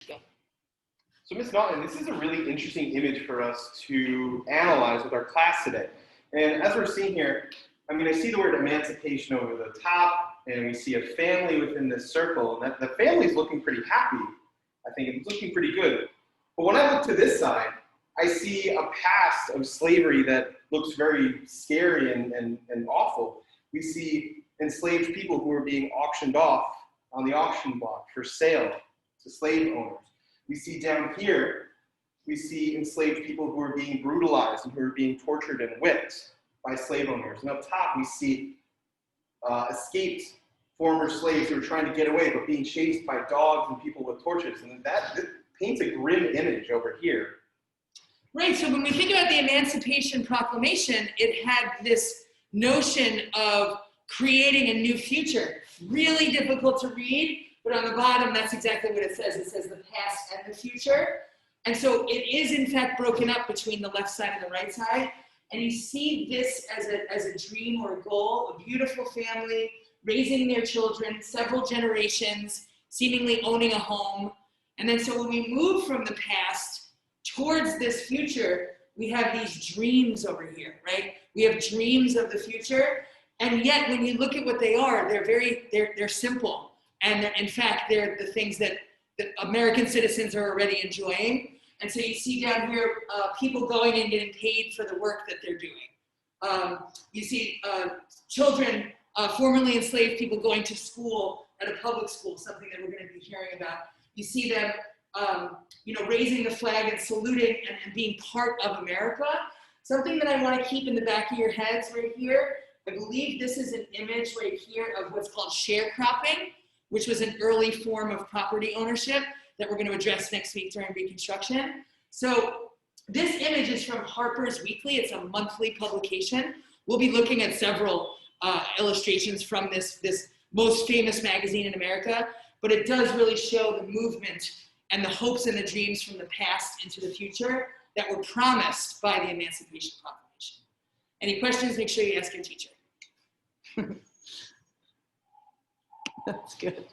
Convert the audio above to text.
go. So Ms. Naughton, this is a really interesting image for us to analyze with our class today. And as we're seeing here, I mean, I see the word emancipation over the top, and we see a family within this circle, and that the family's looking pretty happy. I think it's looking pretty good. But when I look to this side, I see a past of slavery that looks very scary and awful. We see enslaved people who are being auctioned off on the auction block for sale to slave owners. We see down here, we see enslaved people who are being brutalized and who are being tortured and whipped by slave owners. And up top, we see escaped former slaves who are trying to get away, but being chased by dogs and people with torches. And that paints a grim image over here. Right, so when we think about the Emancipation Proclamation, it had this notion of creating a new future. Really difficult to read, but on the bottom, that's exactly what it says. It says the past and the future. And so it is, in fact, broken up between the left side and the right side. And you see this as a dream or a goal, a beautiful family, raising their children, several generations, seemingly owning a home. And then so when we move from the past towards this future, we have these dreams over here, right? We have dreams of the future. And yet when you look at what they are, they're simple. And in fact, they're the things that American citizens are already enjoying. And so you see down here, people going and getting paid for the work that they're doing. You see children, formerly enslaved people going to school at a public school, something that we're going to be hearing about. You see them, raising the flag and saluting and being part of America. Something that I want to keep in the back of your heads right here. I believe this is an image right here of what's called sharecropping, which was an early form of property ownership that we're going to address next week during Reconstruction. So this image is from Harper's Weekly. It's a monthly publication. We'll be looking at several illustrations from this most famous magazine in America, but it does really show the movement and the hopes and the dreams from the past into the future that were promised by the Emancipation Proclamation. Any questions? Make sure you ask your teacher. That's good.